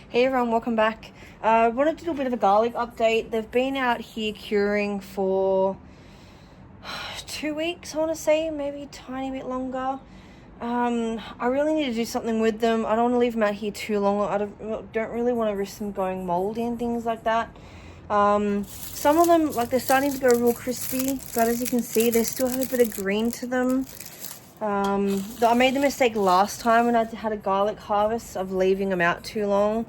Hey everyone, welcome back. I wanted to do a bit of a garlic update. They've been out here curing for 2 weeks, I want to say, maybe a tiny bit longer. I really need to do something with them. I don't want to leave them out here too long. I don't really want to risk them going moldy and things like that. Some of them, like, they're starting to go real crispy, but as you can see, they still have a bit of green to them. I made the mistake last time when I had a garlic harvest of leaving them out too long.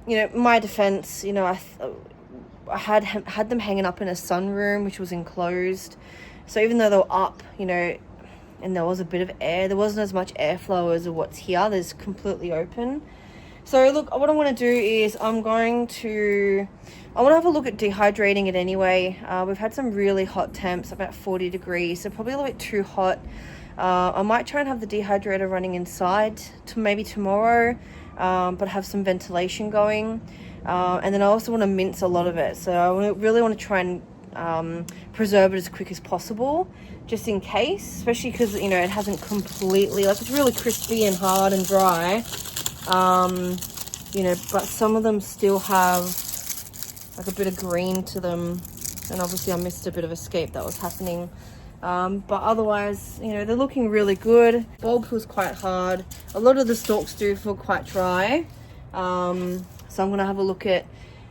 You know, my defense, you know, I had them hanging up in a sunroom, which was enclosed. So even though they were up, you know, and there was a bit of air, there wasn't as much airflow as what's here. There's completely open. So look, what I want to do is I want to have a look at dehydrating it anyway. We've had some really hot temps, about 40 degrees, so probably a little bit too hot. I might try and have the dehydrator running inside to maybe tomorrow, but have some ventilation going. And then I also want to mince a lot of it. So I really want to try and preserve it as quick as possible, just in case, especially because, you know, it hasn't completely, like, it's really crispy and hard and dry. You know, but some of them still have like a bit of green to them, and obviously I missed a bit of escape that was happening. But otherwise, you know, they're looking really good. Bulb feels quite hard. A lot of the stalks do feel quite dry. So I'm gonna have a look at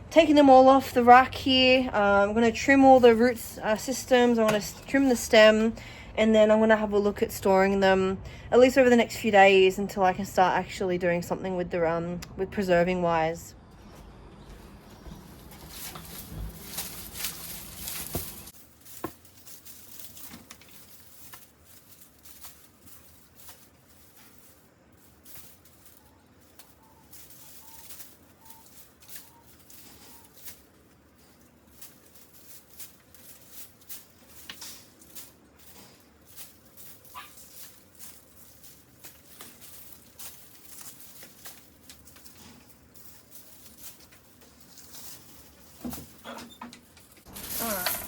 taking them all off the rack here. I'm gonna trim all the root systems. I'm gonna trim the stem, and then I'm gonna have a look at storing them at least over the next few days until I can start actually doing something with the with preserving wise. Alright, so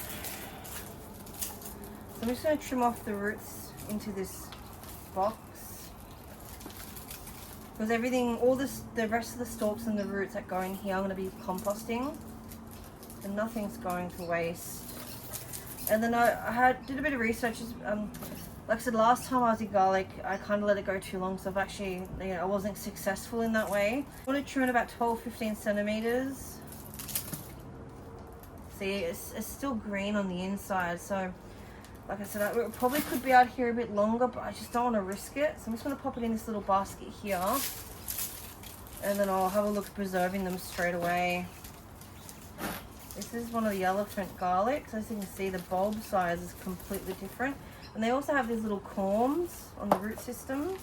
I'm just going to trim off the roots into this box, because everything, the rest of the stalks and the roots that go in here, I'm going to be composting, and nothing's going to waste. And then I did a bit of research. Like I said, last time I was in garlic, I kind of let it go too long, so I've actually, you know, I wasn't successful in that way. I want to trim it about 12-15 centimeters. See, it's still green on the inside, so like I said, it probably could be out here a bit longer, but I just don't want to risk it. So I'm just going to pop it in this little basket here, and then I'll have a look at preserving them straight away. This is one of the elephant garlics. As you can see, the bulb size is completely different, and they also have these little corms on the root systems.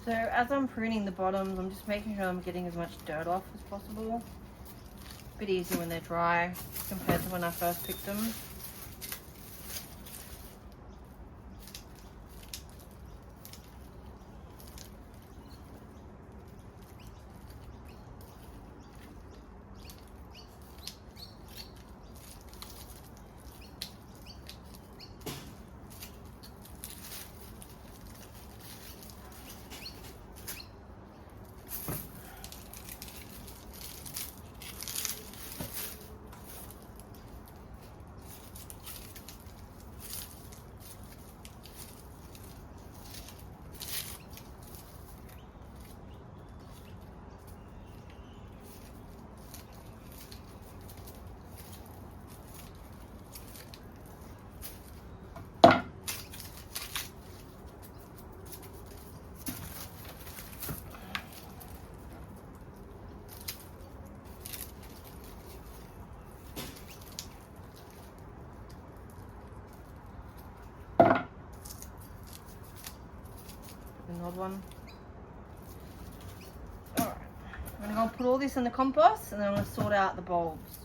So as I'm pruning the bottoms, I'm just making sure I'm getting as much dirt off as possible. A bit easier when they're dry compared to when I first picked them. Another one. Alright, I'm going to go put all this in the compost and then I'm going to sort out the bulbs.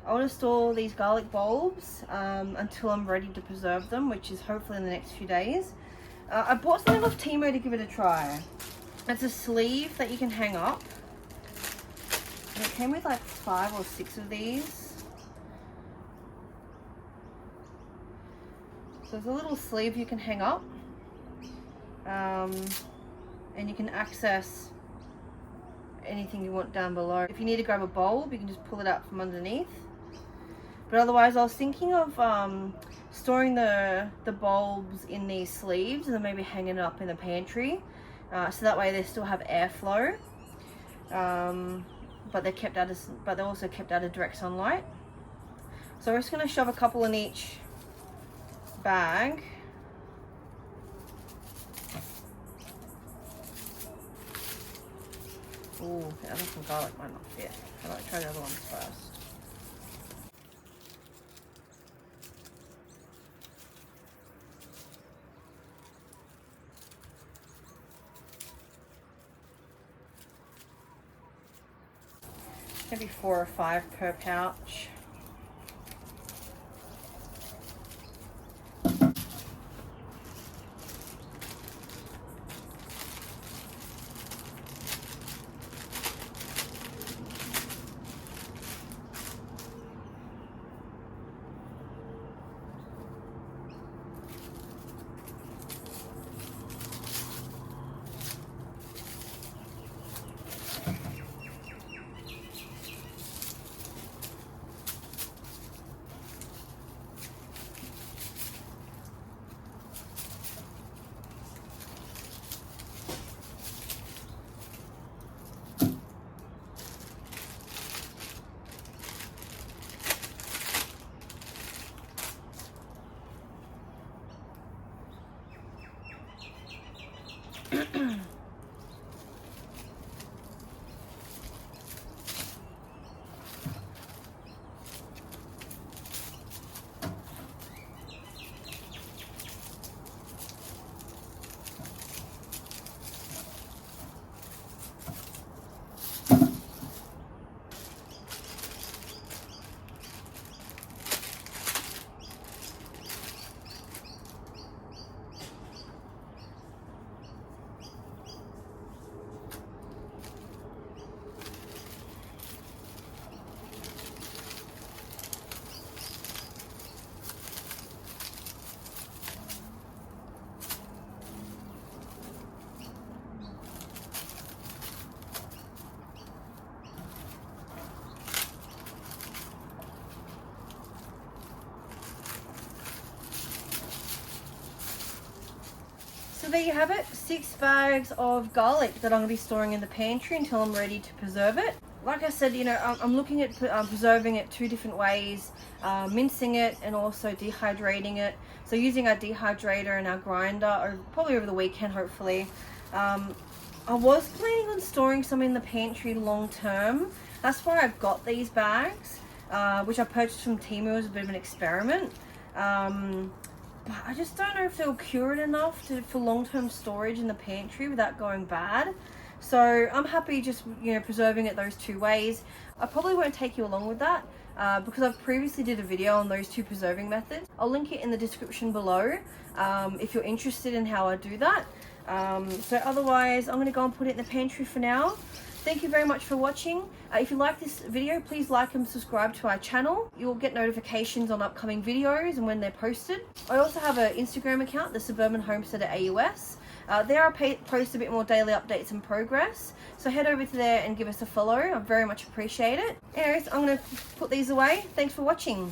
I want to store these garlic bulbs until I'm ready to preserve them, which is hopefully in the next few days. I bought something off Timo to give it a try. It's a sleeve that you can hang up. And it came with like 5 or 6 of these. So it's a little sleeve you can hang up. And you can access anything you want down below. If you need to grab a bulb, you can just pull it out from underneath. But otherwise, I was thinking of storing the bulbs in these sleeves and then maybe hanging it up in the pantry, so that way they still have airflow, but they're also kept out of direct sunlight. So we're just going to shove a couple in each bag. Ooh, I think some garlic might not fit. I might try the other ones first. Maybe 4 or 5 per pouch. So there you have it, 6 bags of garlic that I'm going to be storing in the pantry until I'm ready to preserve it. Like I said, you know, I'm looking at preserving it 2 different ways, mincing it and also dehydrating it. So using our dehydrator and our grinder, or probably over the weekend hopefully, I was planning on storing some in the pantry long term. That's why I've got these bags, which I purchased from Temu as a bit of an experiment. But I just don't know if they'll cure it enough for long-term storage in the pantry without going bad. So I'm happy just, you know, preserving it those two ways. I probably won't take you along with that because I've previously did a video on those two preserving methods. I'll link it in the description below if you're interested in how I do that. So otherwise, I'm going to go and put it in the pantry for now. Thank you very much for watching. If you like this video, please like and subscribe to our channel. You will get notifications on upcoming videos and when they're posted. I also have an Instagram account, the Suburban Homesteader AUS. There I post a bit more daily updates and progress. So head over to there and give us a follow. I very much appreciate it. Anyways, I'm going to put these away. Thanks for watching.